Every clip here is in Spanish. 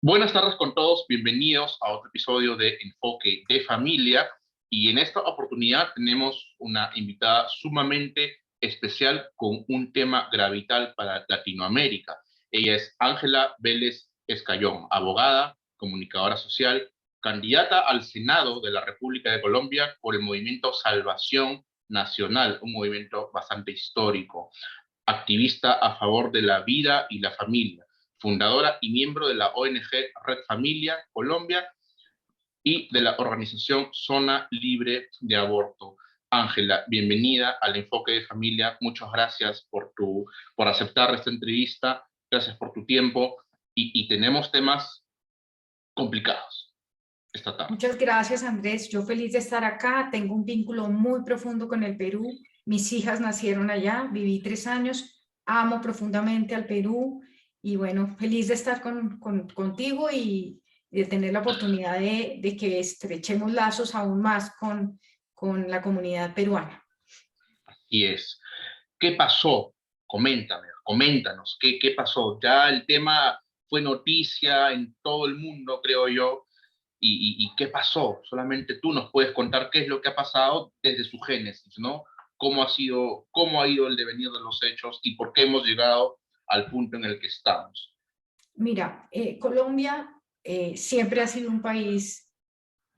Buenas tardes con todos, bienvenidos a otro episodio de Enfoque de Familia y en esta oportunidad tenemos una invitada sumamente especial con un tema gravital para Latinoamérica. Ella es Ángela Vélez Escayón, abogada, comunicadora social, candidata al Senado de la República de Colombia por el movimiento Salvación Nacional, un movimiento bastante histórico, activista a favor de la vida y la familia, fundadora y miembro de la ONG Red Familia Colombia y de la organización Zona Libre de Aborto. Ángela, bienvenida al Enfoque de Familia. Muchas gracias por aceptar esta entrevista. Gracias por tu tiempo. Y tenemos temas complicados esta tarde. Muchas gracias, Andrés. Yo feliz de estar acá. Tengo un vínculo muy profundo con el Perú. Mis hijas nacieron allá, viví 3 años. Amo profundamente al Perú. Y bueno, feliz de estar contigo y de tener la oportunidad de que estrechemos lazos aún más con la comunidad peruana. Así es. ¿Qué pasó? Coméntanos, ¿qué pasó? Ya el tema fue noticia en todo el mundo, creo yo. ¿Y qué pasó? Solamente tú nos puedes contar qué es lo que ha pasado desde su génesis, ¿no? Cómo ha ido el devenir de los hechos y por qué hemos llegado al punto en el que estamos. Mira, Colombia siempre ha sido un país,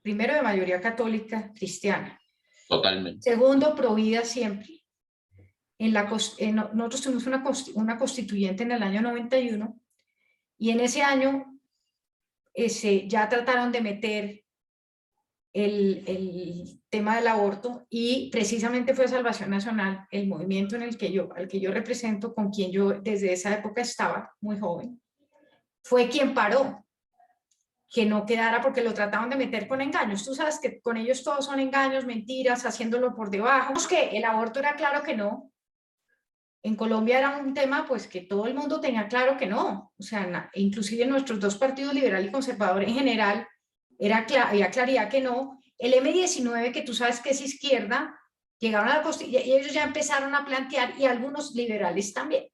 primero, de mayoría católica cristiana. Totalmente. Segundo, pro vida siempre. Nosotros tuvimos una constituyente en el año 91 y en ese año ya trataron de meter el tema del aborto y precisamente fue Salvación Nacional, el movimiento al que yo represento, con quien yo desde esa época estaba muy joven, fue quien paró que no quedara, porque lo trataban de meter con engaños. Tú sabes que con ellos todos son engaños, mentiras, haciéndolo por debajo. Que el aborto era claro que no. En Colombia era un tema pues que todo el mundo tenía claro que no, o sea, inclusive nuestros dos partidos, liberal y conservador en general, había claridad que no. El M19, que tú sabes que es izquierda, llegaron a la Constitución y ellos ya empezaron a plantear, y algunos liberales también.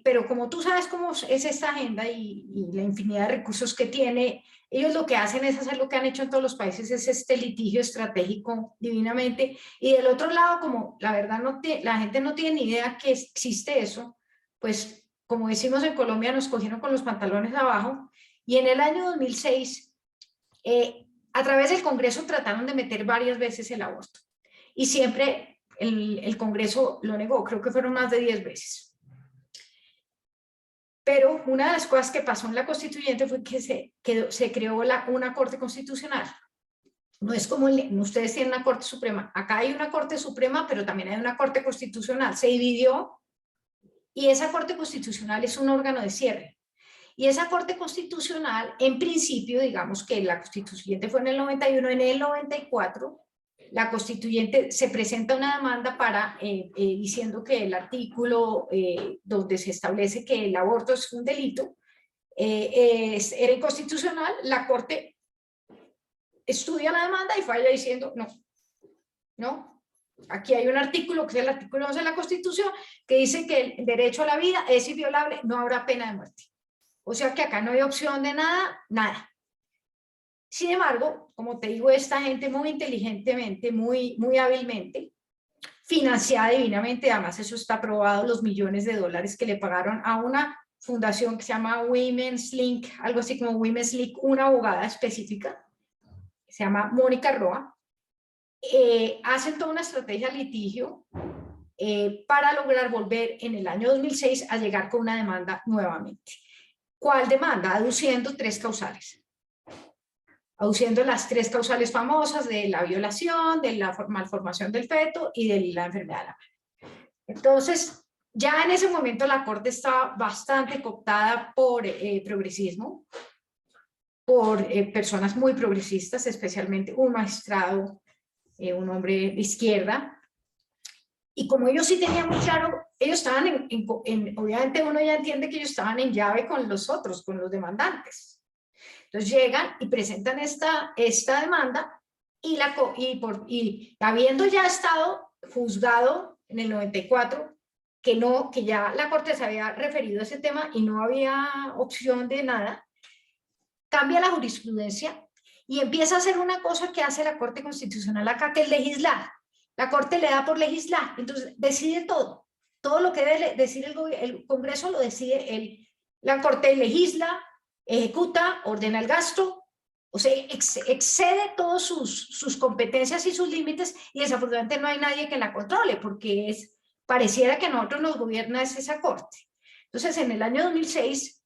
Pero como tú sabes cómo es esta agenda y la infinidad de recursos que tiene, ellos lo que hacen es hacer lo que han hecho en todos los países, es este litigio estratégico divinamente. Y del otro lado, como la verdad la gente no tiene ni idea que existe eso, pues como decimos en Colombia, nos cogieron con los pantalones abajo. Y en el año 2006, a través del Congreso trataron de meter varias veces el aborto. Y siempre el Congreso lo negó, creo que fueron más de 10 veces. Pero una de las cosas que pasó en la constituyente fue que se creó una Corte Constitucional. No es como ustedes tienen una Corte Suprema. Acá hay una Corte Suprema, pero también hay una Corte Constitucional. Se dividió y esa Corte Constitucional es un órgano de cierre. Y esa Corte Constitucional, en principio, digamos que la constituyente fue en el 91, en el 94, la constituyente se presenta una demanda diciendo que el artículo donde se establece que el aborto es un delito era inconstitucional. La Corte estudia la demanda y falla diciendo no, aquí hay un artículo que es el artículo 11 de la Constitución que dice que el derecho a la vida es inviolable, no habrá pena de muerte. O sea que acá no hay opción de nada. Sin embargo, como te digo, esta gente muy inteligentemente, muy hábilmente, financiada divinamente, además eso está probado, los millones de dólares que le pagaron a una fundación que se llama Women's Link, algo así como Women's Link, una abogada específica, que se llama Mónica Roa, hacen toda una estrategia de litigio para lograr volver en el año 2006 a llegar con una demanda nuevamente. ¿Cuál demanda? Aduciendo 3 causales. Aduciendo las 3 causales famosas de la violación, de la malformación del feto y de la enfermedad de la madre. Entonces, ya en ese momento la Corte estaba bastante cooptada por progresismo, por personas muy progresistas, especialmente un magistrado, un hombre de izquierda. Y como ellos sí tenían muy claro, ellos estaban obviamente uno ya entiende que ellos estaban en llave con los otros, con los demandantes. Entonces llegan y presentan esta demanda y habiendo ya estado juzgado en el 94, que ya la Corte se había referido a ese tema y no había opción de nada, cambia la jurisprudencia y empieza a hacer una cosa que hace la Corte Constitucional acá, que es legislar. La Corte le da por legislar, entonces decide todo. Todo lo que debe decir el Congreso lo decide la Corte, legisla, ejecuta, ordena el gasto, o sea, excede todas sus competencias y sus límites, y desafortunadamente no hay nadie que la controle, porque pareciera que a nosotros nos gobierna esa Corte. Entonces, en el año 2006,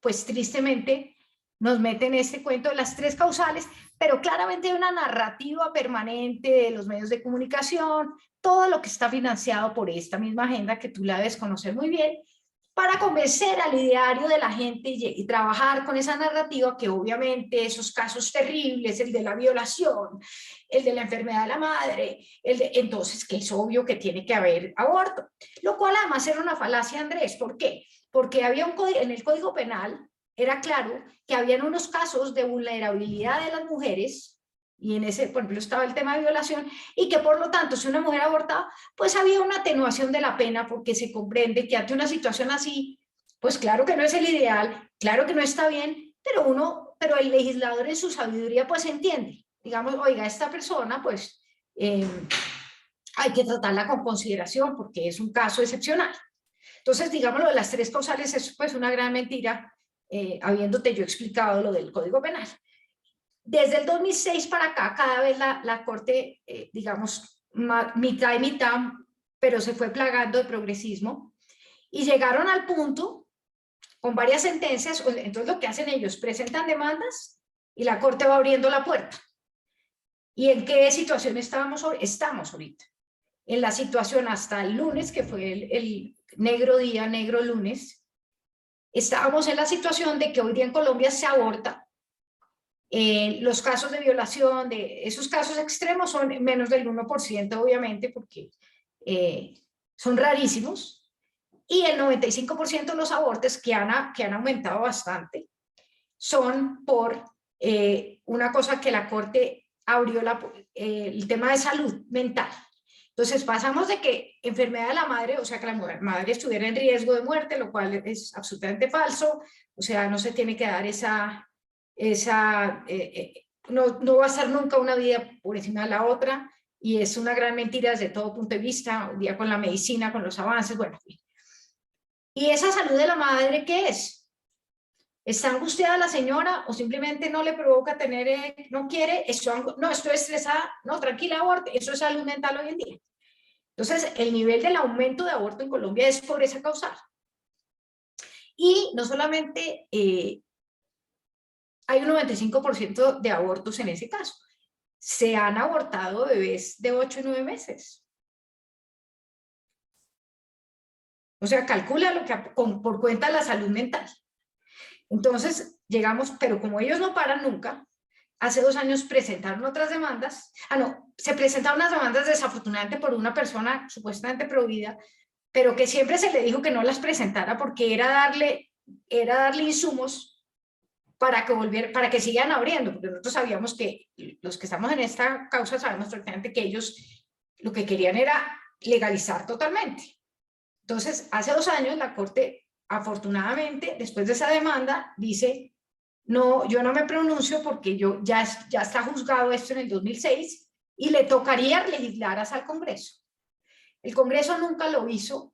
pues tristemente, nos meten este cuento de las 3 causales, pero claramente hay una narrativa permanente de los medios de comunicación, todo lo que está financiado por esta misma agenda que tú la debes conocer muy bien, para convencer al ideario de la gente y trabajar con esa narrativa que obviamente esos casos terribles, el de la violación, el de la enfermedad de la madre, entonces que es obvio que tiene que haber aborto. Lo cual además era una falacia, Andrés. ¿Por qué? Porque había en el Código Penal era claro que habían unos casos de vulnerabilidad de las mujeres, y en ese, por ejemplo, estaba el tema de violación, y que por lo tanto, si una mujer abortaba, pues había una atenuación de la pena, porque se comprende que ante una situación así, pues claro que no es el ideal, claro que no está bien, pero el legislador en su sabiduría pues entiende, digamos, oiga, esta persona pues hay que tratarla con consideración porque es un caso excepcional. Entonces, digamos, lo de las 3 causales es pues una gran mentira, habiéndote yo explicado lo del Código Penal. Desde el 2006 para acá, cada vez la Corte, digamos, mitad y mitad, pero se fue plagando de progresismo, y llegaron al punto, con varias sentencias, entonces lo que hacen ellos, presentan demandas y la Corte va abriendo la puerta. ¿Y en qué situación estamos ahorita? En la situación hasta el lunes, que fue el negro día, negro lunes, estábamos en la situación de que hoy día en Colombia se aborta. Los casos de violación, de esos casos extremos, son menos del 1%, obviamente, porque son rarísimos, y el 95% de los abortos, que han aumentado bastante, son por una cosa que la Corte abrió, el tema de salud mental. Entonces pasamos de que enfermedad de la madre, o sea que la madre estuviera en riesgo de muerte, lo cual es absolutamente falso, o sea, no se tiene que dar no va a ser nunca una vida por encima de la otra, y es una gran mentira desde todo punto de vista, hoy día con la medicina, con los avances, bueno. ¿Y esa salud de la madre qué es? ¿Está angustiada la señora o simplemente no le provoca tener, no quiere, no, estoy estresada, no, tranquila, aborte? Eso es salud mental hoy en día. Entonces, el nivel del aumento de aborto en Colombia es pobreza causal. Y no solamente hay un 95% de abortos en ese caso. Se han abortado bebés de 8 y 9 meses. O sea, calcula lo que por cuenta de la salud mental. Entonces, llegamos, pero como ellos no paran nunca, hace 2 años presentaron otras demandas. Se presentaron unas demandas desafortunadamente por una persona supuestamente prohibida, pero que siempre se le dijo que no las presentara porque era darle insumos para que sigan abriendo, porque nosotros sabíamos que los que estamos en esta causa sabemos perfectamente que ellos lo que querían era legalizar totalmente. Entonces, hace 2 años la Corte, afortunadamente, después de esa demanda, dice, no, yo no me pronuncio porque ya está juzgado esto en el 2006 y le tocaría legislar hasta el Congreso. El Congreso nunca lo hizo,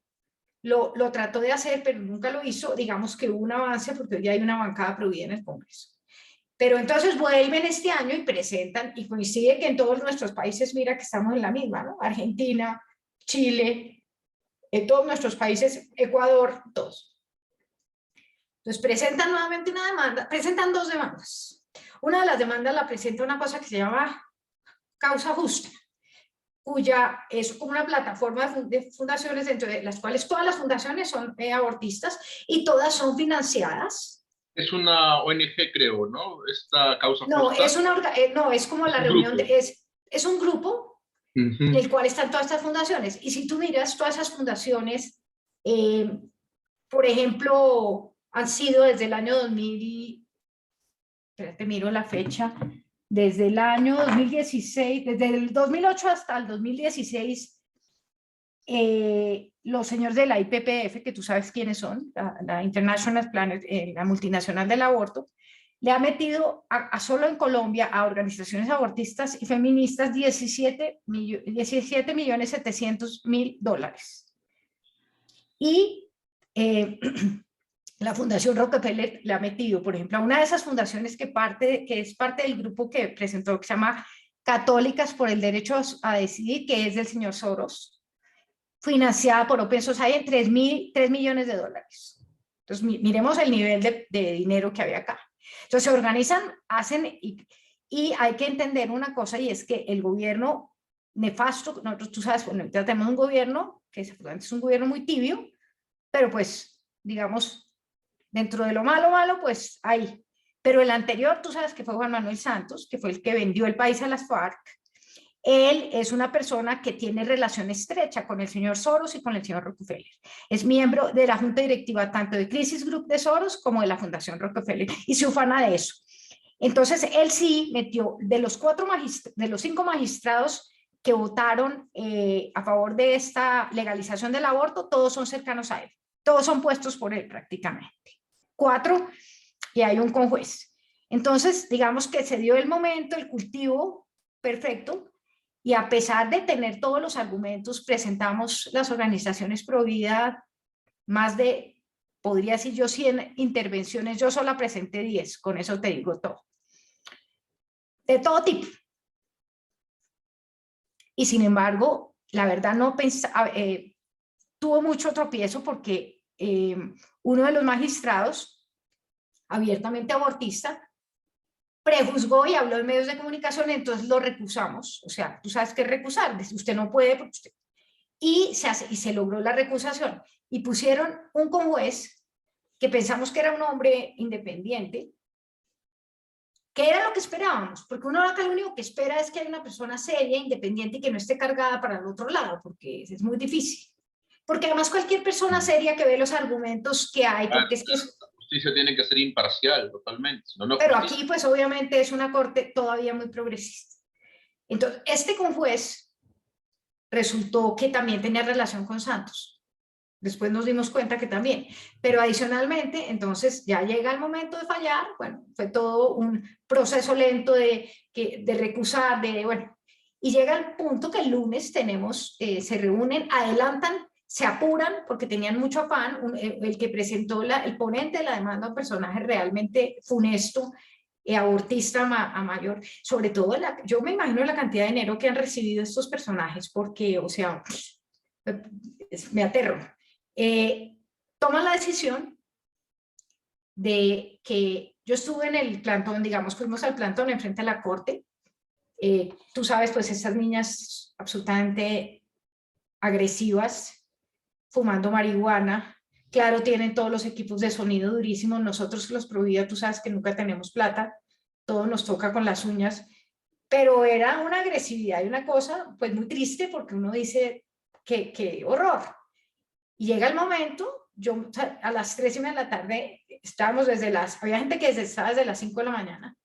lo trató de hacer, pero nunca lo hizo. Digamos que hubo un avance porque hoy hay una bancada prohibida en el Congreso. Pero entonces vuelven este año y presentan, y coincide que en todos nuestros países, mira que estamos en la misma, ¿no? Argentina, Chile, en todos nuestros países, Ecuador, todos. Entonces presentan nuevamente una demanda, presentan 2 demandas. Una de las demandas la presenta una cosa que se llama causa justa, cuya es como una plataforma de fundaciones, dentro de las cuales todas las fundaciones son abortistas y todas son financiadas. Es una ONG, creo, ¿no? Esta causa no, justa. No, es como la reunión, es un grupo en el cual están todas estas fundaciones. Y si tú miras, todas esas fundaciones, por ejemplo, han sido desde el año 2000, espérate, miro la fecha, desde el año 2016, desde el 2008 hasta el 2016, los señores de la IPPF, que tú sabes quiénes son, la International Planet, la multinacional del aborto, le ha metido solo en Colombia a organizaciones abortistas y feministas 17.700.000 $. Y la Fundación Rockefeller le ha metido, por ejemplo, a una de esas fundaciones que es parte del grupo que presentó, que se llama Católicas por el Derecho a Decidir, que es del señor Soros, financiada por Open Society en $3 millones. Entonces, miremos el nivel de dinero que había acá. Entonces, se organizan, hacen, y hay que entender una cosa, y es que el gobierno nefasto, nosotros, tú sabes, bueno, tenemos un gobierno que es un gobierno muy tibio, pero pues, digamos, dentro de lo malo, pues ahí. Pero el anterior, tú sabes que fue Juan Manuel Santos, que fue el que vendió el país a las FARC. Él es una persona que tiene relación estrecha con el señor Soros y con el señor Rockefeller. Es miembro de la junta directiva tanto de Crisis Group de Soros como de la Fundación Rockefeller y se ufana de eso. Entonces, él sí metió, de los 5 magistrados que votaron a favor de esta legalización del aborto, todos son cercanos a él. Todos son puestos por él prácticamente. 4, y hay un conjuez. Entonces, digamos que se dio el momento, el cultivo perfecto, y a pesar de tener todos los argumentos, presentamos las organizaciones pro vida, más de, podría decir yo, 100 intervenciones, yo sola presenté 10, con eso te digo todo. De todo tipo. Y sin embargo, la verdad no pensaba, tuvo mucho tropiezo porque uno de los magistrados, abiertamente abortista, prejuzgó y habló en medios de comunicación, entonces lo recusamos. O sea, tú sabes qué es recusar, usted no puede, porque usted... Y se logró la recusación. Y pusieron un conjuez que pensamos que era un hombre independiente, que era lo que esperábamos, porque uno acá lo único que espera es que haya una persona seria, independiente y que no esté cargada para el otro lado, porque es muy difícil. Porque además cualquier persona seria que ve los argumentos que hay, porque es que es... La justicia tiene que ser imparcial totalmente. Si no, no pero justicia. aquí pues obviamente es una corte todavía muy progresista. Entonces, este conjuez resultó que también tenía relación con Santos. Después nos dimos cuenta que también. Pero adicionalmente, entonces ya llega el momento de fallar. Bueno, fue todo un proceso lento de recusar, bueno. Y llega el punto que el lunes tenemos, se reúnen, adelantan, se apuran porque tenían mucho afán. El que presentó, el ponente de la demanda, un personaje realmente funesto, abortista a mayor, sobre todo yo me imagino la cantidad de dinero que han recibido estos personajes, porque, o sea, me aterro. Toman la decisión de que yo estuve en el plantón, digamos, fuimos al plantón enfrente a la corte. Tú sabes, pues estas niñas absolutamente agresivas, fumando marihuana, claro, tienen todos los equipos de sonido durísimos, nosotros los pro vida, tú sabes que nunca tenemos plata, todo nos toca con las uñas, pero era una agresividad y una cosa pues muy triste porque uno dice qué horror. Y llega el momento, yo a las 3:30 de la tarde, estábamos había gente que estaba desde las 5 de la mañana,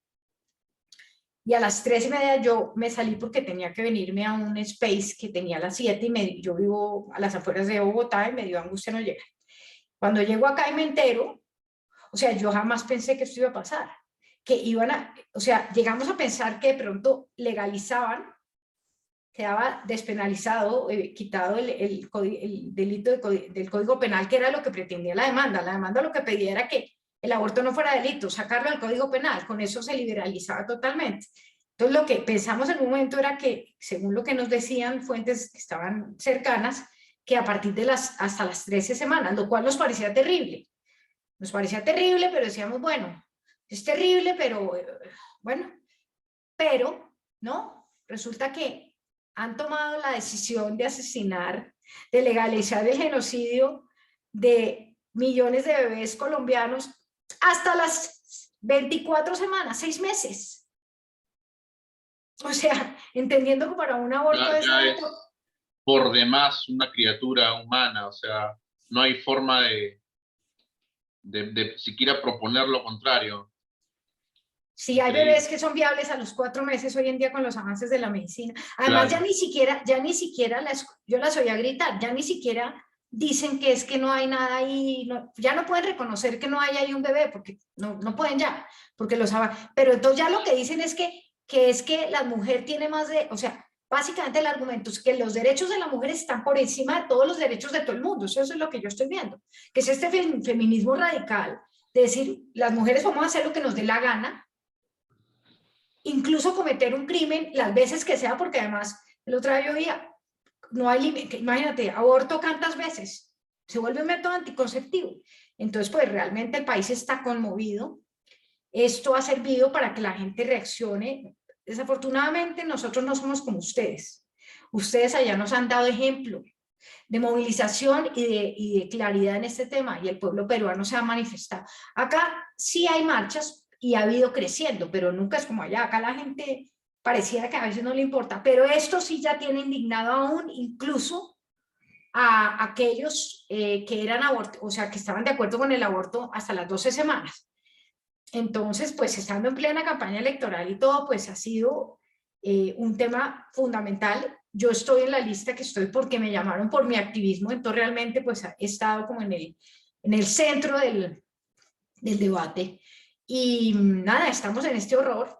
y a las 3:30 yo me salí porque tenía que venirme a un space que tenía a las 7 y yo vivo a las afueras de Bogotá y me dio angustia no llegar. Cuando llego acá y me entero, o sea, yo jamás pensé que esto iba a pasar, que o sea, llegamos a pensar que de pronto legalizaban, quedaba despenalizado, quitado el delito del Código Penal, que era lo que pretendía la demanda. La demanda lo que pedía era que el aborto no fuera delito, sacarlo del Código Penal, con eso se liberalizaba totalmente. Entonces lo que pensamos en un momento era que, según lo que nos decían fuentes que estaban cercanas, que a partir de hasta las 13 semanas, lo cual nos parecía terrible. Nos parecía terrible, pero decíamos, bueno, es terrible, pero bueno, pero no, resulta que han tomado la decisión de asesinar, de legalizar el genocidio de millones de bebés colombianos hasta las 24 semanas, 6 meses. O sea, entendiendo que para un aborto ya es por demás una criatura humana, o sea, no hay forma de siquiera proponer lo contrario. Sí, hay bebés que son viables a los 4 meses hoy en día con los avances de la medicina. Además, claro, ya ni siquiera yo las oía gritar, ya ni siquiera dicen que es que no hay nada ahí, ya no pueden reconocer que no hay ahí un bebé, porque no pueden ya, porque pero entonces ya lo que dicen es que la mujer tiene más o sea, básicamente el argumento es que los derechos de la mujer están por encima de todos los derechos de todo el mundo, eso es lo que yo estoy viendo, que es este feminismo radical, de decir, las mujeres vamos a hacer lo que nos dé la gana, incluso cometer un crimen las veces que sea, porque además, el otro día yo oía, no hay límite, imagínate, aborto tantas veces, se vuelve un método anticonceptivo. Entonces, pues realmente el país está conmovido. Esto ha servido para que la gente reaccione. Desafortunadamente, nosotros no somos como ustedes. Ustedes allá nos han dado ejemplo de movilización y de claridad en este tema, y el pueblo peruano se ha manifestado. Acá sí hay marchas y ha habido creciendo, pero nunca es como allá. Acá la gente pareciera que a veces no le importa, pero esto sí ya tiene indignado aún incluso a aquellos que eran o sea, que estaban de acuerdo con el aborto hasta las 12 semanas. Entonces, pues estando en plena campaña electoral y todo, pues ha sido un tema fundamental. Yo estoy en la lista que estoy porque me llamaron por mi activismo, entonces realmente pues he estado como en el centro del debate. Y nada, estamos en este horror.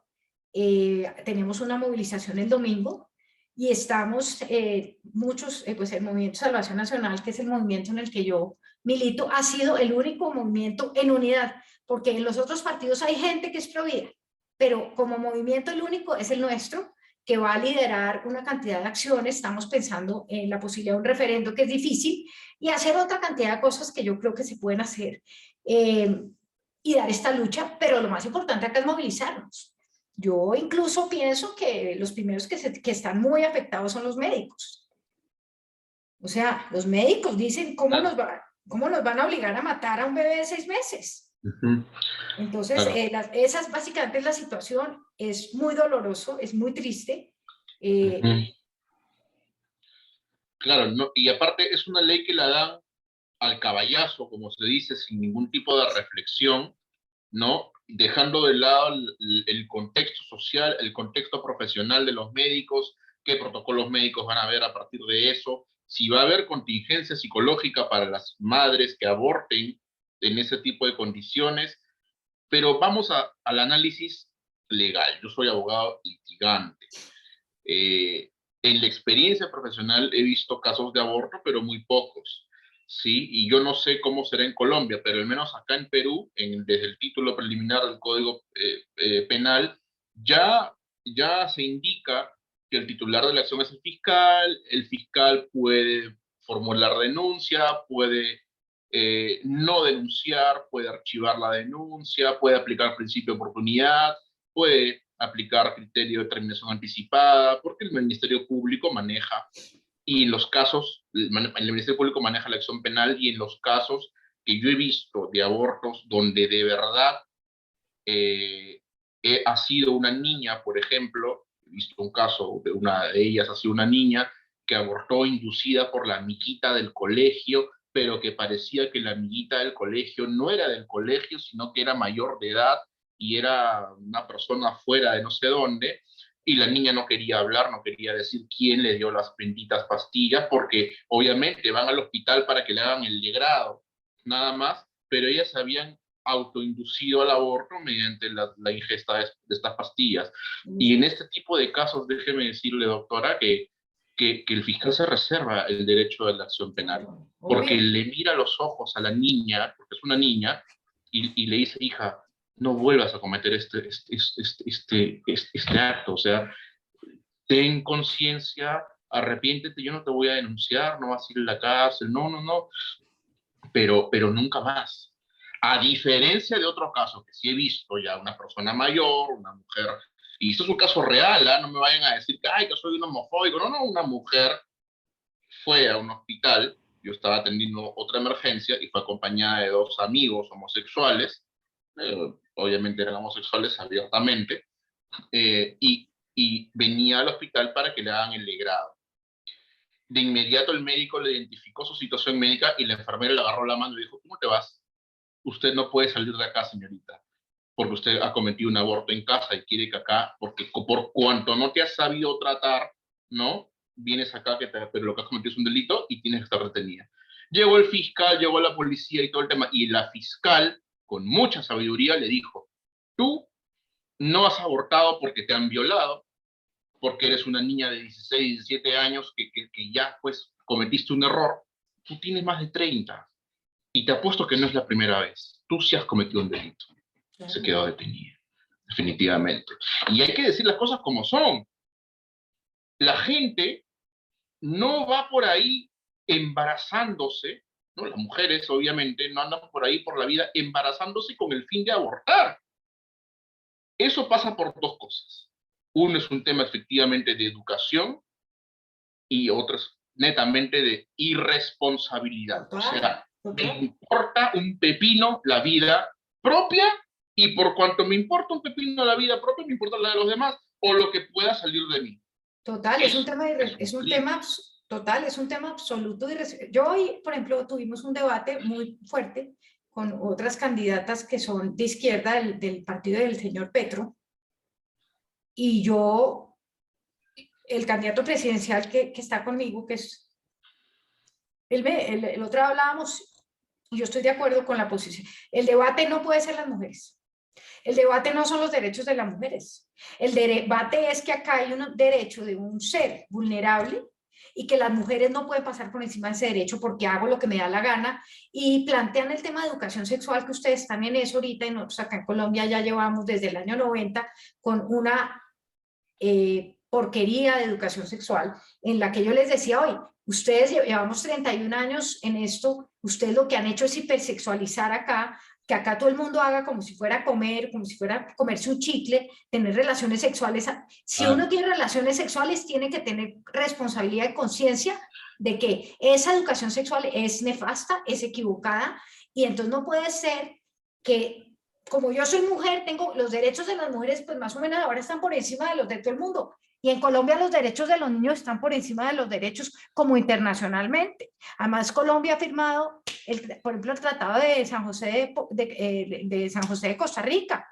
Tenemos una movilización el domingo y estamos muchos, pues el Movimiento Salvación Nacional, que es el movimiento en el que yo milito, ha sido el único movimiento en unidad, porque en los otros partidos hay gente que es pro vida, pero como movimiento el único es el nuestro, que va a liderar una cantidad de acciones. Estamos pensando en la posibilidad de un referendo, que es difícil, y hacer otra cantidad de cosas que yo creo que se pueden hacer y dar esta lucha, pero lo más importante acá es movilizarnos. Yo incluso pienso que los primeros que están muy afectados son los médicos. O sea, los médicos dicen, ¿cómo nos van a obligar a matar a un bebé de 6 meses? Entonces, esa es básicamente la situación. Es muy doloroso, es muy triste. Claro, no, y aparte es una ley que la dan al caballazo, como se dice, sin ningún tipo de reflexión, ¿no? Dejando de lado el contexto social, el contexto profesional de los médicos, qué protocolos médicos van a haber a partir de eso, si va a haber contingencia psicológica para las madres que aborten en ese tipo de condiciones. Pero vamos al análisis legal. Yo soy abogado litigante. Eh, en la experiencia profesional he visto casos de aborto, pero muy pocos. ¿Sí? Y yo no sé cómo será en Colombia, pero al menos acá en Perú, desde el título preliminar del Código Penal, ya se indica que el titular de la acción es el fiscal puede formular denuncia, puede no denunciar, puede archivar la denuncia, puede aplicar principio de oportunidad, puede aplicar criterio de determinación anticipada, porque el Ministerio Público maneja, y en los casos, el Ministerio Público maneja la acción penal, y en los casos que yo he visto de abortos donde de verdad ha sido una niña, por ejemplo, he visto un caso de una de ellas, ha sido una niña que abortó inducida por la amiguita del colegio, pero que parecía que la amiguita del colegio no era del colegio, sino que era mayor de edad y era una persona fuera de no sé dónde, y la niña no quería hablar, no quería decir quién le dio las benditas pastillas, porque obviamente van al hospital para que le hagan el legrado, nada más, pero ellas habían autoinducido al aborto mediante la ingesta de estas pastillas. Y en este tipo de casos, déjeme decirle, doctora, que el fiscal se reserva el derecho de la acción penal, porque le mira los ojos a la niña, porque es una niña, y le dice, hija, no vuelvas a cometer este acto, o sea, ten conciencia, arrepiéntete, yo no te voy a denunciar, no vas a ir a la cárcel, no, pero nunca más. A diferencia de otros casos que sí he visto ya, una persona mayor, una mujer, y esto es un caso real, ¿eh? No me vayan a decir que, ay, que soy un homofóbico, no, una mujer fue a un hospital, yo estaba atendiendo otra emergencia y fue acompañada de dos amigos homosexuales, obviamente eran homosexuales abiertamente, y venía al hospital para que le hagan el legrado. De inmediato el médico le identificó su situación médica y la enfermera le agarró la mano y dijo, ¿cómo te vas? Usted no puede salir de acá, señorita, porque usted ha cometido un aborto en casa y quiere que acá, porque por cuanto no te has sabido tratar, ¿no? Vienes acá, pero lo que has cometido es un delito y tienes que estar retenida. Llegó el fiscal, llegó la policía y todo el tema, y la fiscal, con mucha sabiduría, le dijo, tú no has abortado porque te han violado, porque eres una niña de 16, 17 años que ya pues cometiste un error, tú tienes más de 30 y te apuesto que no es la primera vez. Tú sí has cometido un delito. Se Claro. quedó detenida, definitivamente. Y hay que decir las cosas como son. La gente no va por ahí embarazándose, ¿no? Las mujeres obviamente no andan por ahí por la vida embarazándose con el fin de abortar. Eso pasa por dos cosas. Uno es un tema efectivamente de educación y otro es netamente de irresponsabilidad. O Total, sea, me total. importa un pepino la vida propia y por cuanto me importa un pepino la vida propia, me importa la de los demás o lo que pueda salir de mí. Total, es un Eso tema, es un es un delito. tema, total, es un tema absoluto. Yo hoy, por ejemplo, tuvimos un debate muy fuerte con otras candidatas que son de izquierda del partido del señor Petro, y yo, el candidato presidencial que está conmigo, que es, el otro hablábamos, y yo estoy de acuerdo con la posición. El debate no puede ser las mujeres. El debate no son los derechos de las mujeres. El debate es que acá hay un derecho de un ser vulnerable y que las mujeres no pueden pasar por encima de ese derecho porque hago lo que me da la gana, y plantean el tema de educación sexual, que ustedes están en eso ahorita, y nosotros acá en Colombia ya llevamos desde el año 90 con una porquería de educación sexual, en la que yo les decía hoy, ustedes llevamos 31 años en esto, ustedes lo que han hecho es hipersexualizar acá, que acá todo el mundo haga como si fuera a comer, como si fuera a comerse un chicle, tener relaciones sexuales. Si uno Claro, tiene relaciones sexuales, tiene que tener responsabilidad y conciencia de que esa educación sexual es nefasta, es equivocada, y entonces no puede ser que, como yo soy mujer, tengo los derechos de las mujeres, pues más o menos ahora están por encima de los de todo el mundo. Y en Colombia los derechos de los niños están por encima de los derechos como internacionalmente. Además, Colombia ha firmado, por ejemplo, el Tratado de San José de San José de Costa Rica.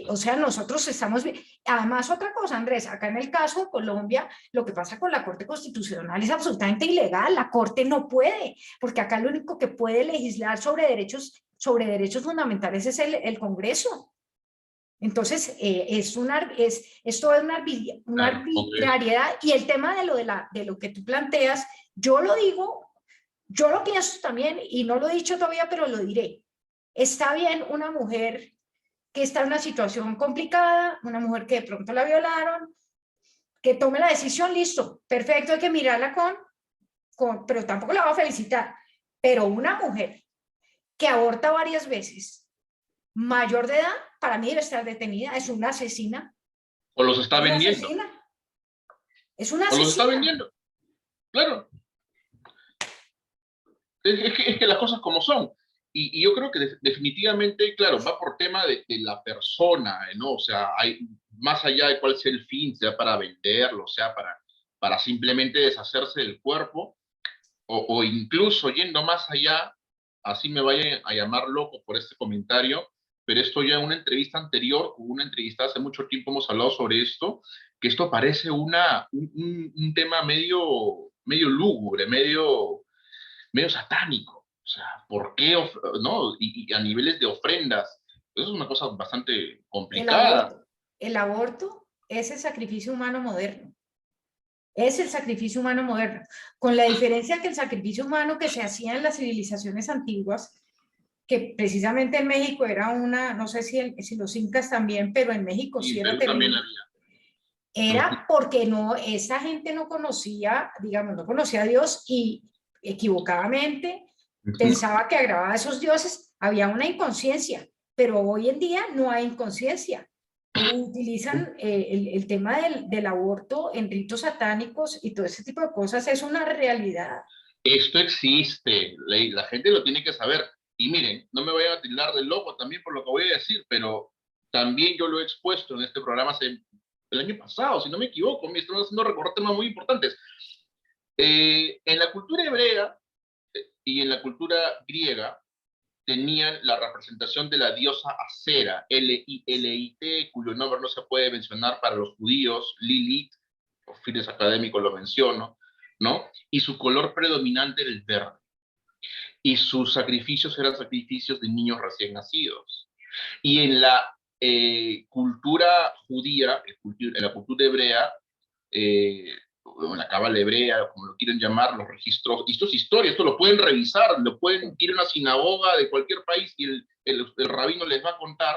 O sea, nosotros estamos... Además, otra cosa, Andrés, acá en el caso de Colombia, lo que pasa con la Corte Constitucional es absolutamente ilegal. La Corte no puede, porque acá lo único que puede legislar sobre derechos fundamentales es el Congreso. Entonces, esto es una claro, Congreso. arbitrariedad, y el tema de lo que tú planteas, yo lo digo, yo lo pienso también, y no lo he dicho todavía, pero lo diré. Está bien una mujer que está en una situación complicada, una mujer que de pronto la violaron, que tome la decisión, listo, perfecto, hay que mirarla pero tampoco la va a felicitar. Pero una mujer que aborta varias veces, mayor de edad, para mí debe estar detenida, es una asesina, O los está es una vendiendo, asesina, es una o los está asesina. vendiendo, claro. Es que las cosas como son. Y yo creo que definitivamente, claro, va por tema de la persona, ¿no? O sea, hay, más allá de cuál sea el fin, sea para venderlo, sea para simplemente deshacerse del cuerpo, o incluso yendo más allá, así me vayan a llamar loco por este comentario, pero esto ya en una entrevista anterior, con una entrevista hace mucho tiempo hemos hablado sobre esto, que esto parece un tema medio lúgubre, medio satánico. O sea, ¿por qué? ¿No? Y a niveles de ofrendas. Eso es una cosa bastante El complicada. aborto, el aborto es el sacrificio humano moderno. Es el sacrificio humano moderno, con la diferencia que el sacrificio humano que se hacía en las civilizaciones antiguas, que precisamente en México era una, no sé si los incas también, pero en México Y sí en era Perú también terrible, había. era porque no, esa gente no conocía, digamos, no conocía a Dios, y equivocadamente pensaba que agradaba a esos dioses. Había una inconsciencia, pero hoy en día no hay inconsciencia. Utilizan el tema del aborto en ritos satánicos y todo ese tipo de cosas, es una realidad. Esto existe, la gente lo tiene que saber. Y miren, no me vayan a tildar de loco también por lo que voy a decir, pero también yo lo he expuesto en este programa el año pasado, si no me equivoco, me están haciendo recordar temas muy importantes. En la cultura hebrea y en la cultura griega tenían la representación de la diosa Acera, Lilit, cuyo nombre no se puede mencionar para los judíos, Lilith, por fines académicos lo menciono, ¿no? Y su color predominante era el verde. y sus sacrificios eran sacrificios de niños recién nacidos. Y en la cultura judía, en la cultura hebrea, en la cábala hebrea, como lo quieren llamar, los registros, y esto es historia, esto lo pueden revisar, lo pueden ir a una sinagoga de cualquier país y el rabino les va a contar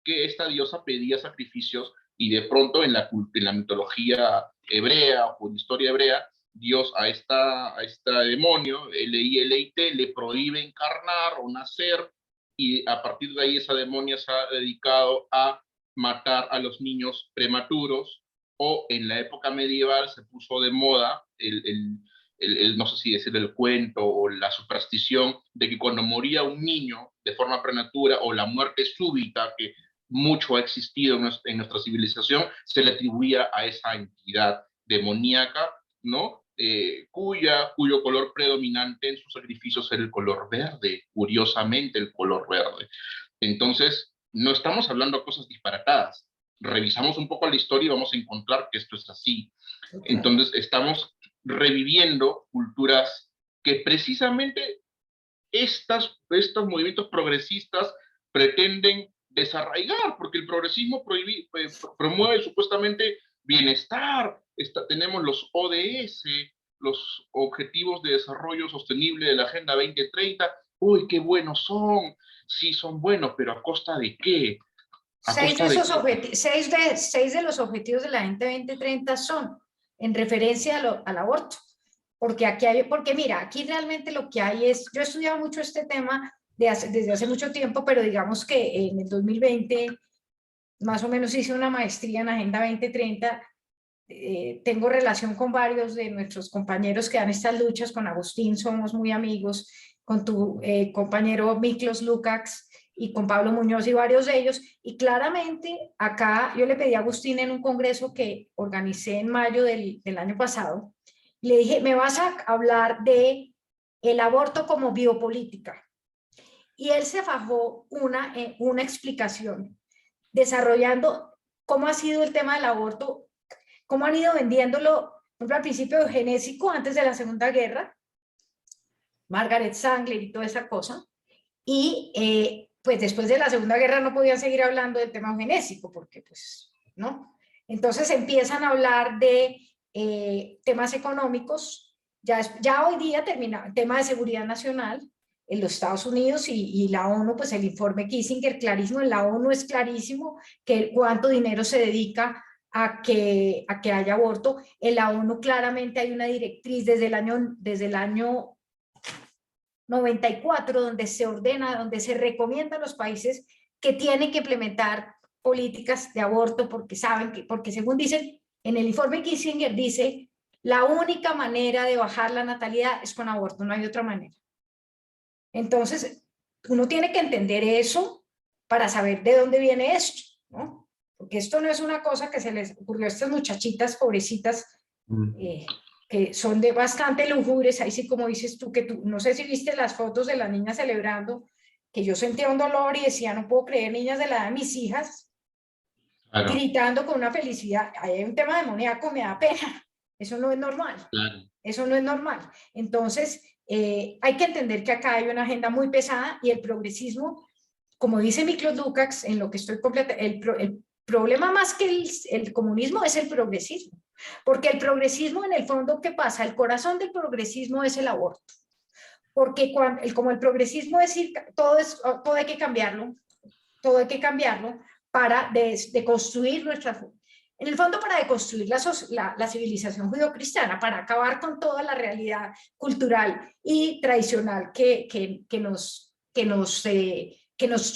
que esta diosa pedía sacrificios y de pronto en la mitología hebrea o en la historia hebrea, Dios a esta demonio, L-I-L-I-T, le prohíbe encarnar o nacer y a partir de ahí esa demonia se ha dedicado a matar a los niños prematuros o en la época medieval se puso de moda no sé si decir el cuento o la superstición de que cuando moría un niño de forma prematura o la muerte súbita, que mucho ha existido en nuestra civilización, se le atribuía a esa entidad demoníaca, ¿no? Cuyo color predominante en sus sacrificios era el color verde, curiosamente el color verde. Entonces, no estamos hablando de cosas disparatadas. Revisamos un poco la historia y vamos a encontrar que esto es así. Entonces, estamos reviviendo culturas que precisamente estos movimientos progresistas pretenden desarraigar, porque el progresismo promueve supuestamente bienestar. Tenemos los ODS, los Objetivos de Desarrollo Sostenible de la Agenda 2030. Uy, qué buenos son. Sí, son buenos, pero ¿a costa de qué? Seis de los objetivos de la Agenda 2030 son en referencia al aborto. Porque mira, aquí realmente lo que hay es, yo he estudiado mucho este tema desde hace mucho tiempo, pero digamos que en el 2020 más o menos hice una maestría en Agenda 2030. Tengo relación con varios de nuestros compañeros que dan estas luchas, con Agustín somos muy amigos, con tu compañero Miklos Lukács y con Pablo Muñoz y varios de ellos, y claramente acá yo le pedí a Agustín en un congreso que organicé en mayo del año pasado, le dije, me vas a hablar de el aborto como biopolítica. Y él se fajó una explicación desarrollando cómo ha sido el tema del aborto, cómo han ido vendiéndolo, por ejemplo, al principio eugenésico, antes de la Segunda Guerra, Margaret Sanger y toda esa cosa, y pues después de la Segunda Guerra no podían seguir hablando del tema eugenésico, porque pues, ¿no? Entonces empiezan a hablar de temas económicos, ya hoy día termina, tema de seguridad nacional, en los Estados Unidos y la ONU, pues el informe Kissinger, clarísimo, en la ONU es clarísimo que cuánto dinero se dedica a que haya aborto. En la ONU claramente hay una directriz desde el año 94, donde se ordena, donde se recomienda a los países que tienen que implementar políticas de aborto, porque saben que, porque según dicen, en el informe Kissinger dice, la única manera de bajar la natalidad es con aborto, no hay otra manera. Entonces, uno tiene que entender eso para saber de dónde viene esto, ¿no? Porque esto no es una cosa que se les ocurrió a estas muchachitas pobrecitas, que son de bastante lujures, ahí sí como dices tú, que tú, no sé si viste las fotos de la niña celebrando, que yo sentía un dolor y decía, no puedo creer, niñas de la edad de mis hijas, claro, gritando con una felicidad. Ahí hay un tema demoníaco, me da pena, eso no es normal, claro. Eso no es normal. Entonces, hay que entender que acá hay una agenda muy pesada y el progresismo, como dice Miklos Lukács, en lo que estoy completa, el problema más que el comunismo es el progresismo, porque el progresismo en el fondo, ¿qué pasa? El corazón del progresismo es el aborto, porque como el progresismo es decir, todo hay que cambiarlo, todo hay que cambiarlo para deconstruir nuestra... En el fondo, para deconstruir la civilización judeocristiana, para acabar con toda la realidad cultural y tradicional que nos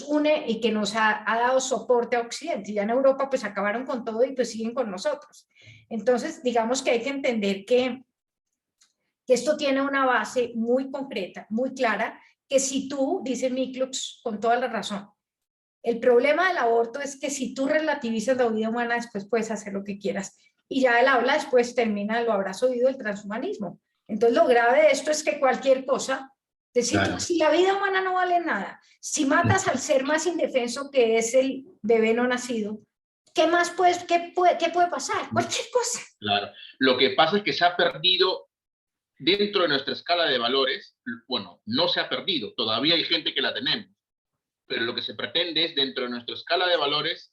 une y que nos ha dado soporte a Occidente. Ya en Europa pues acabaron con todo y pues siguen con nosotros. Entonces, digamos que hay que entender que esto tiene una base muy concreta, muy clara, que si tú, dice Miklos con toda la razón, el problema del aborto es que si tú relativizas la vida humana, después puedes hacer lo que quieras. Y ya él habla, después termina, lo habrás oído, el transhumanismo. Entonces lo grave de esto es que cualquier cosa, decir, claro, si la vida humana no vale nada, si matas al ser más indefenso que es el bebé no nacido, ¿qué más qué puede pasar? Cualquier cosa. Claro. Lo que pasa es que se ha perdido dentro de nuestra escala de valores, bueno, no se ha perdido, todavía hay gente que la tenemos, pero lo que se pretende es, dentro de nuestra escala de valores,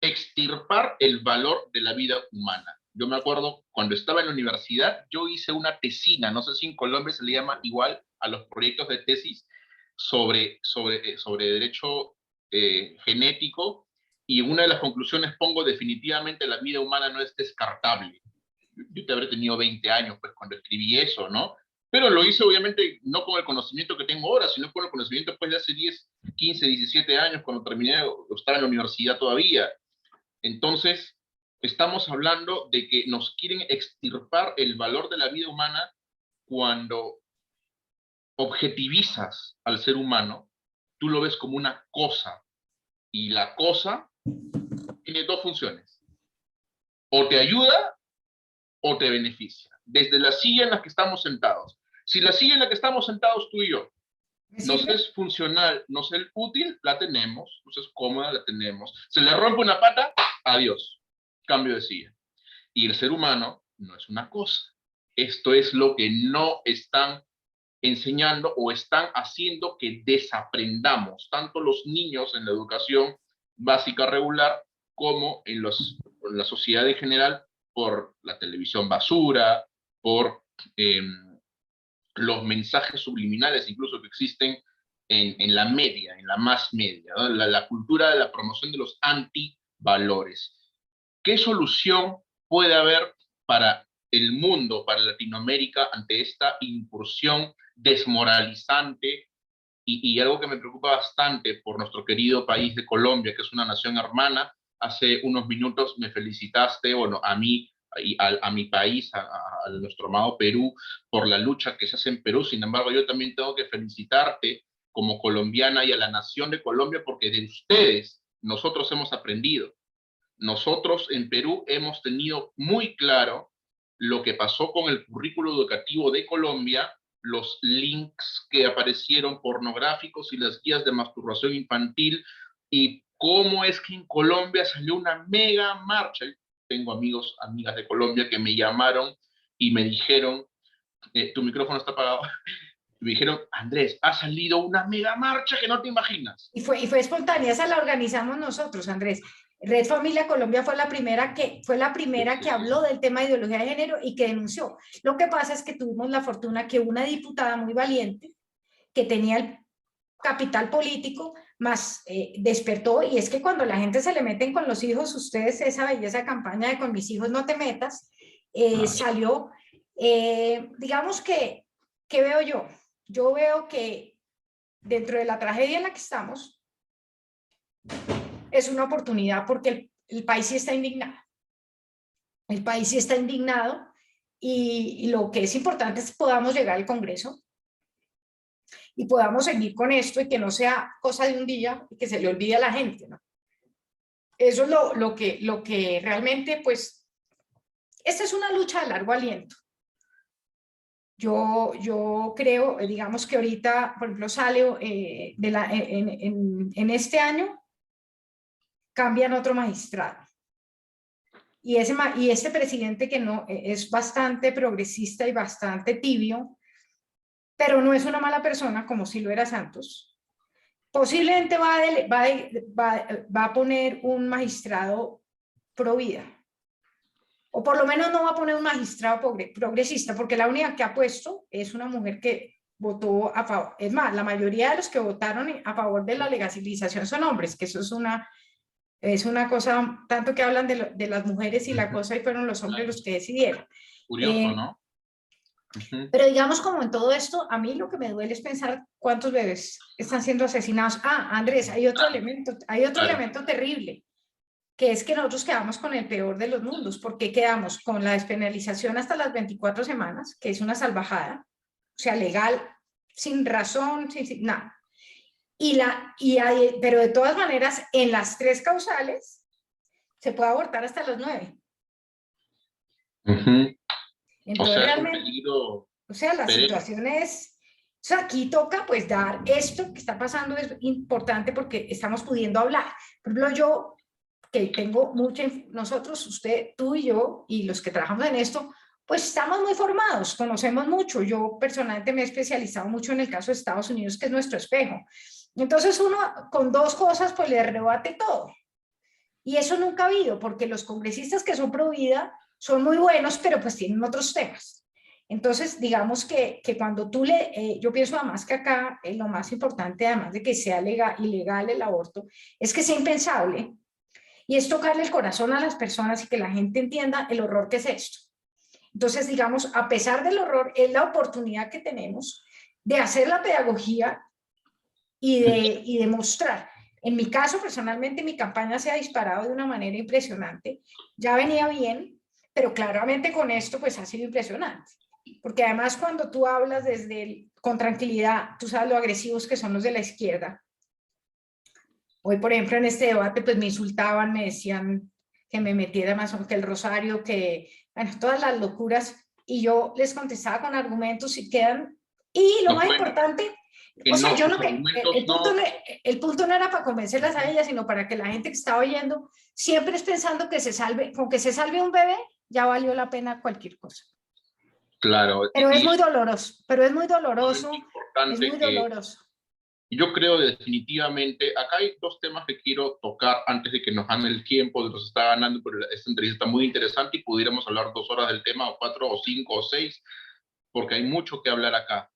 extirpar el valor de la vida humana. Yo me acuerdo, cuando estaba en la universidad, yo hice una tesina, no sé si en Colombia se le llama igual a los proyectos de tesis, sobre derecho genético, y en una de las conclusiones pongo: definitivamente la vida humana no es descartable. Yo te habré tenido 20 años pues cuando escribí eso, ¿no? Pero lo hice obviamente no con el conocimiento que tengo ahora, sino con el conocimiento pues de hace 10, 15, 17 años, cuando terminé, estaba en la universidad todavía. Entonces, estamos hablando de que nos quieren extirpar el valor de la vida humana cuando objetivizas al ser humano, tú lo ves como una cosa, y la cosa tiene dos funciones: o te ayuda o te beneficia. Desde la silla en la que estamos sentados. Si la silla en la que estamos sentados tú y yo nos es funcional, nos es útil, la tenemos, nos es cómoda, la tenemos. Se le rompe una pata, adiós, cambio de silla. Y el ser humano no es una cosa. Esto es lo que no están enseñando o están haciendo que desaprendamos, tanto los niños en la educación básica regular como en la sociedad en general, por la televisión basura, por los mensajes subliminales incluso que existen en la media, en la más media, ¿no? La cultura de la promoción de los antivalores. ¿Qué solución puede haber para el mundo, para Latinoamérica, ante esta incursión desmoralizante y algo que me preocupa bastante por nuestro querido país de Colombia, que es una nación hermana? Hace unos minutos me felicitaste, bueno, a mí y a mi país, a nuestro amado Perú, por la lucha que se hace en Perú. Sin embargo, yo también tengo que felicitarte como colombiana y a la nación de Colombia, porque de ustedes nosotros hemos aprendido. Nosotros en Perú hemos tenido muy claro lo que pasó con el currículo educativo de Colombia, los links que aparecieron pornográficos y las guías de masturbación infantil, y cómo es que en Colombia salió una mega marcha. Tengo amigos, amigas de Colombia que me llamaron y me dijeron, tu micrófono está apagado, me dijeron: Andrés, ha salido una mega marcha que no te imaginas. Y fue espontánea, esa la organizamos nosotros, Andrés. Red Familia Colombia fue la primera que habló del tema de ideología de género y que denunció. Lo que pasa es que tuvimos la fortuna que una diputada muy valiente, que tenía el capital político, más despertó, y es que cuando la gente se le meten con los hijos, ustedes, esa belleza campaña de con mis hijos no te metas, salió, digamos ¿qué veo yo? Yo veo que dentro de la tragedia en la que estamos, es una oportunidad, porque el país sí está indignado. El país sí está indignado, y lo que es importante es que podamos llegar al Congreso y podamos seguir con esto, y que no sea cosa de un día y que se le olvide a la gente, ¿no? Eso es lo que realmente, pues, esta es una lucha de largo aliento. Yo creo, digamos que ahorita, por ejemplo, sale en este año, cambian otro magistrado. Y este presidente, que no es bastante progresista y bastante tibio, pero no es una mala persona como si lo era Santos, posiblemente va a poner un magistrado pro vida, o por lo menos no va a poner un magistrado progresista, porque la única que ha puesto es una mujer que votó a favor. Es más, la mayoría de los que votaron a favor de la legalización son hombres, que eso es una cosa, tanto que hablan de las mujeres y la cosa, y fueron los hombres los que decidieron. Curioso, ¿no? Pero digamos, como en todo esto, a mí lo que me duele es pensar cuántos bebés están siendo asesinados. Andrés, hay otro elemento terrible, que es que nosotros quedamos con el peor de los mundos, porque quedamos con la despenalización hasta las 24 semanas, que es una salvajada, o sea, legal, sin razón, sin nada. Pero de todas maneras, en las 3 causales, se puede abortar hasta los 9. Entonces, realmente, o sea, la situación es, o sea, aquí toca pues dar esto que está pasando, es importante porque estamos pudiendo hablar. Por ejemplo, yo, que tengo nosotros, usted, tú y yo, y los que trabajamos en esto, Pues estamos muy formados, conocemos mucho. Yo personalmente me he especializado mucho en el caso de Estados Unidos, que es nuestro espejo. Entonces uno con dos cosas pues le rebate todo. Y eso nunca ha habido, porque los congresistas que son pro vida son muy buenos, pero pues tienen otros temas. Entonces, digamos que cuando tú yo pienso además que acá lo más importante, además de que sea ilegal el aborto, es que sea impensable. Y es tocarle el corazón a las personas y que la gente entienda el horror que es esto. Entonces, digamos, a pesar del horror, es la oportunidad que tenemos de hacer la pedagogía y de mostrar. En mi caso, personalmente, mi campaña se ha disparado de una manera impresionante. Ya venía bien, pero claramente con esto, pues ha sido impresionante. Porque además, cuando tú hablas con tranquilidad, tú sabes lo agresivos que son los de la izquierda. Hoy, por ejemplo, en este debate, pues me insultaban, me decían que me metiera más que el rosario, que, bueno, todas las locuras, y yo les contestaba con argumentos y quedan, y lo No, más bueno, importante, que o sea, no, yo sus no me, argumentos no. el punto no era para convencerlas a ellas, sino para que la gente que está oyendo siempre es pensando que se salve, con que se salve un bebé, ya valió la pena cualquier cosa. Claro, Pero es y muy doloroso, es es importante muy que doloroso. yo creo definitivamente, acá hay dos temas que quiero tocar antes de que nos gane el tiempo, que nos está ganando, pero esta entrevista está muy interesante y pudiéramos hablar 2 horas del tema, o 4, o 5, o 6, porque hay mucho que hablar acá.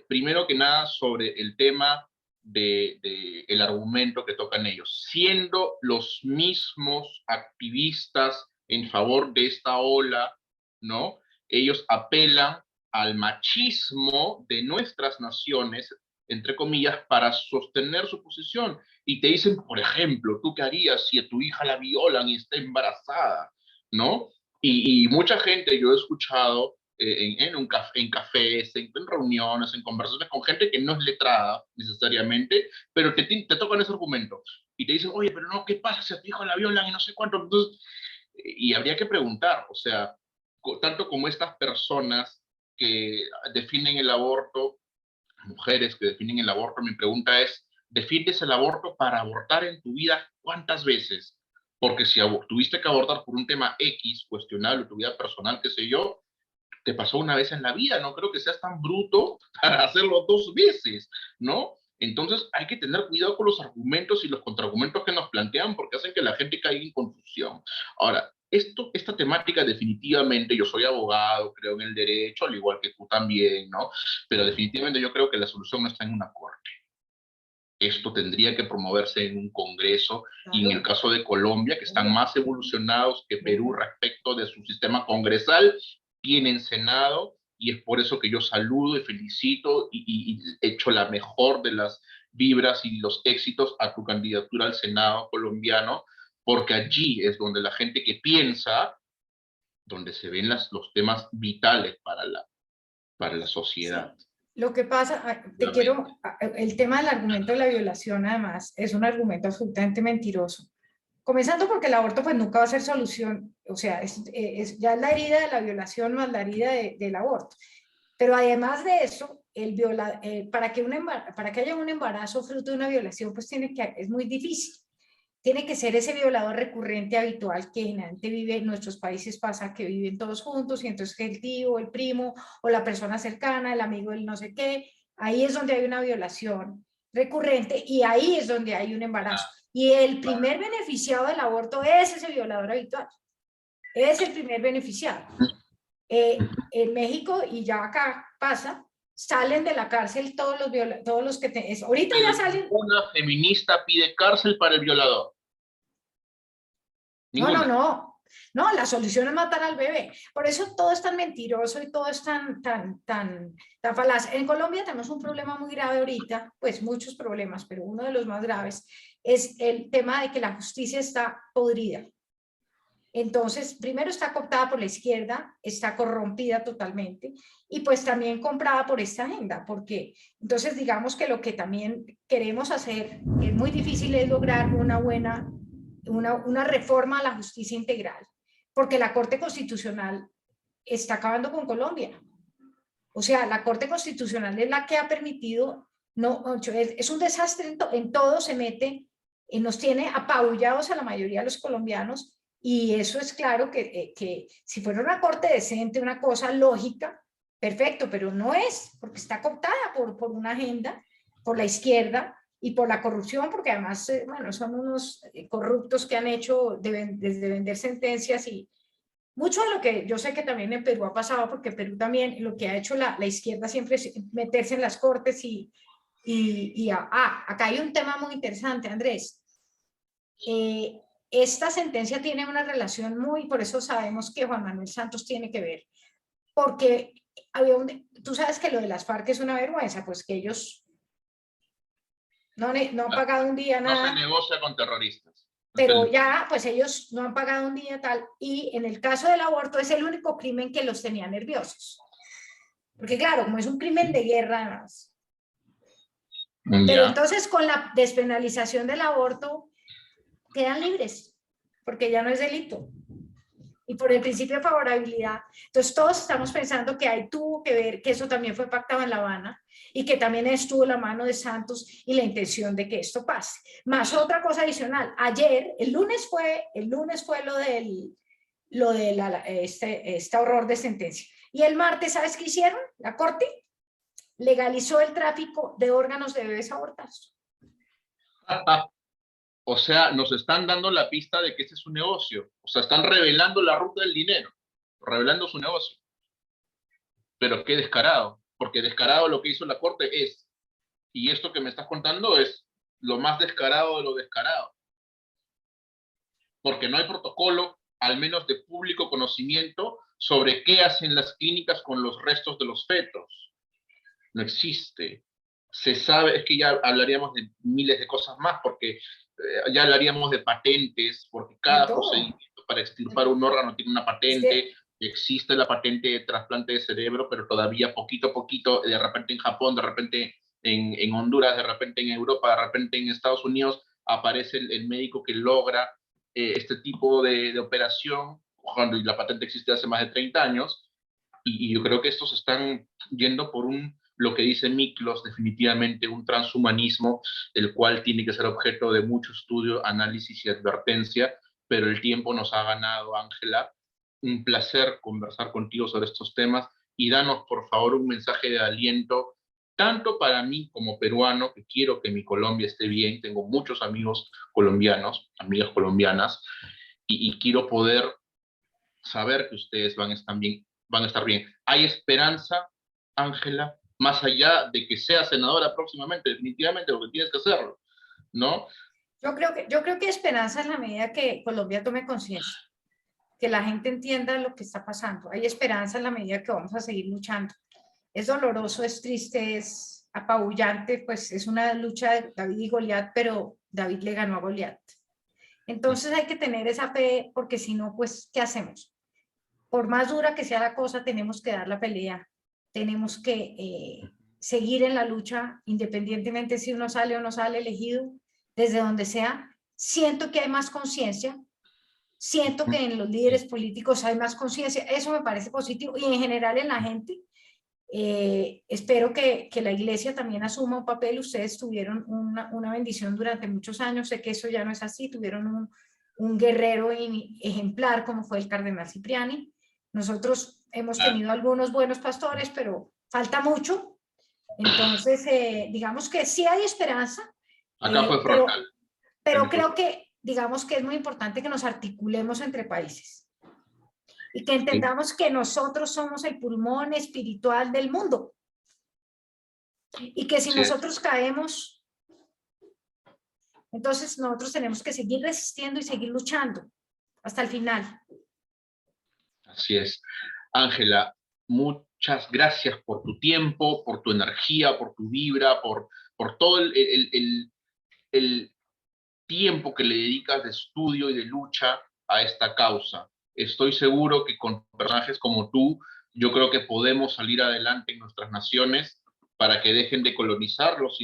Primero que nada, sobre el tema de el argumento que tocan ellos. Siendo los mismos activistas en favor de esta ola, ¿no? Ellos apelan al machismo de nuestras naciones, entre comillas, para sostener su posición. Y te dicen, por ejemplo, ¿tú qué harías si a tu hija la violan y está embarazada? ¿No? Y mucha gente, yo he escuchado en cafés, en reuniones, en conversaciones con gente que no es letrada necesariamente, pero te tocan ese argumento. Y te dicen, oye, pero no, ¿qué pasa si a tu hijo la violan y no sé cuánto? Entonces, y habría que preguntar, o sea, tanto como estas personas que definen el aborto, mujeres que definen el aborto, mi pregunta es, ¿defiendes el aborto para abortar en tu vida cuántas veces? Porque si tuviste que abortar por un tema X, cuestionable, tu vida personal, qué sé yo, te pasó una vez en la vida, no creo que seas tan bruto para hacerlo 2 veces, ¿no? Entonces hay que tener cuidado con los argumentos y los contraargumentos que nos plantean porque hacen que la gente caiga en confusión. Ahora, esta temática definitivamente, yo soy abogado, creo en el derecho, al igual que tú también, ¿no? Pero definitivamente yo creo que la solución no está en una corte. Esto tendría que promoverse en un congreso y en el caso de Colombia, que están más evolucionados que Perú respecto de su sistema congresal, tienen Senado y es por eso que yo saludo y felicito y echo la mejor de las vibras y los éxitos a tu candidatura al Senado colombiano, porque allí es donde la gente que piensa, donde se ven los temas vitales para la sociedad. Sí. Lo que pasa, el tema del argumento de la violación además es un argumento absolutamente mentiroso. Comenzando porque el aborto pues nunca va a ser solución, o sea, ya es la herida de la violación más la herida del aborto. Pero además de eso, para que haya un embarazo fruto de una violación, pues es muy difícil. Tiene que ser ese violador recurrente habitual que generalmente vive en nuestros países, pasa que viven todos juntos y entonces que el tío, el primo o la persona cercana, el amigo del no sé qué, ahí es donde hay una violación recurrente y ahí es donde hay un embarazo. Y el primer beneficiado del aborto es ese violador habitual, es el primer beneficiado. En México y ya acá pasa, salen de la cárcel todos los que ahorita ya salen. Una feminista pide cárcel para el violador. Ninguna. No, la solución es matar al bebé. Por eso todo es tan mentiroso y todo es tan falaz. En Colombia tenemos un problema muy grave ahorita, pues muchos problemas, pero uno de los más graves es el tema de que la justicia está podrida. Entonces, primero está cooptada por la izquierda, está corrompida totalmente y pues también comprada por esta agenda, porque entonces digamos que lo que también queremos hacer es muy difícil es lograr una reforma a la justicia integral, porque la Corte Constitucional está acabando con Colombia. O sea, la Corte Constitucional es la que ha permitido, es un desastre en todo, se mete, nos tiene apabullados a la mayoría de los colombianos Y eso es claro que si fuera una corte decente, una cosa lógica, perfecto, pero no es, porque está cooptada por una agenda, por la izquierda y por la corrupción, porque además, bueno, son unos corruptos que han hecho desde vender sentencias y mucho de lo que yo sé que también en Perú ha pasado, porque Perú también lo que ha hecho la izquierda siempre es meterse en las cortes acá hay un tema muy interesante, Andrés. Esta sentencia tiene una relación por eso sabemos que Juan Manuel Santos tiene que ver, porque tú sabes que lo de las FARC es una vergüenza, pues que ellos no han pagado un día No se nada, negocia con terroristas. pero ya, pues ellos no han pagado un día tal, y en el caso del aborto es el único crimen que los tenía nerviosos, porque claro, como es un crimen de guerra, pero entonces con la despenalización del aborto quedan libres, porque ya no es delito. Y por el principio de favorabilidad. Entonces todos estamos pensando que ahí tuvo que ver, que eso también fue pactado en La Habana y que también estuvo la mano de Santos y la intención de que esto pase. Más otra cosa adicional, ayer, el lunes fue lo de este horror de sentencia. Y el martes, ¿sabes qué hicieron? La Corte legalizó el tráfico de órganos de bebés abortados. O sea, nos están dando la pista de que ese es un negocio. O sea, están revelando la ruta del dinero, revelando su negocio. Pero qué descarado, porque descarado lo que hizo la Corte es, y esto que me estás contando es lo más descarado de lo descarado. Porque no hay protocolo, al menos de público conocimiento, sobre qué hacen las clínicas con los restos de los fetos. No existe. Se sabe, es que ya hablaríamos de miles de cosas más, porque ya hablaríamos de patentes, porque De cada todo. procedimiento para extirpar un órgano tiene una Es que, patente. Existe la patente de trasplante de cerebro, pero todavía poquito a poquito, de repente en Japón, de repente en Honduras, de repente en Europa, de repente en Estados Unidos, aparece el médico que logra este tipo de operación, cuando la patente existe hace más de 30 años, y yo creo que estos están yendo por lo que dice Miklos, definitivamente un transhumanismo, el cual tiene que ser objeto de mucho estudio, análisis y advertencia, pero el tiempo nos ha ganado, Ángela. Un placer conversar contigo sobre estos temas y danos, por favor, un mensaje de aliento, tanto para mí como peruano, que quiero que mi Colombia esté bien. Tengo muchos amigos colombianos, amigas colombianas, y quiero poder saber que ustedes van a estar bien. ¿Hay esperanza, Ángela? Más allá de que sea senadora próximamente, definitivamente, porque tienes que hacerlo, ¿no? yo creo que esperanza en la medida que Colombia tome conciencia, que la gente entienda lo que está pasando. Hay esperanza en la medida que vamos a seguir luchando. Es doloroso, es triste, es apabullante, pues es una lucha de David y Goliat, pero David le ganó a Goliat. Entonces hay que tener esa fe, porque si no, pues, ¿qué hacemos? Por más dura que sea la cosa, tenemos que dar la pelea, tenemos que seguir en la lucha, independientemente si uno sale o no sale elegido, desde donde sea. Siento que hay más conciencia, siento que en los líderes políticos hay más conciencia, eso me parece positivo, y en general en la gente. Espero que la iglesia también asuma un papel. Ustedes tuvieron una bendición durante muchos años, sé que eso ya no es así, tuvieron un guerrero ejemplar como fue el cardenal Cipriani. Nosotros hemos tenido algunos buenos pastores, pero falta mucho. Entonces, digamos que sí hay esperanza, Acá fue pero, frontal. pero creo que, digamos que es muy importante que nos articulemos entre países y que entendamos que nosotros somos el pulmón espiritual del mundo y que si nosotros caemos, entonces nosotros tenemos que seguir resistiendo y seguir luchando hasta el final. Así es. Ángela, muchas gracias por tu tiempo, por tu energía, por tu vibra, por todo el tiempo que le dedicas de estudio y de lucha a esta causa. Estoy seguro que con personajes como tú, yo creo que podemos salir adelante en nuestras naciones para que dejen de colonizarlos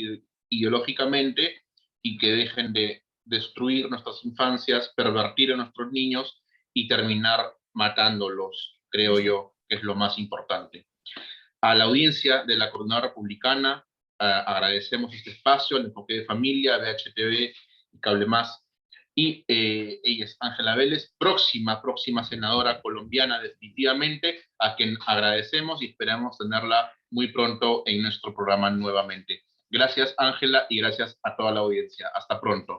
ideológicamente y que dejen de destruir nuestras infancias, pervertir a nuestros niños y terminar matándolos, creo yo, que es lo más importante. A la audiencia de la Coordinadora Republicana, agradecemos este espacio, el enfoque de familia, de HTV y Cable Más. Y ella es Ángela Vélez, próxima senadora colombiana definitivamente, a quien agradecemos y esperamos tenerla muy pronto en nuestro programa nuevamente. Gracias, Ángela, y gracias a toda la audiencia. Hasta pronto.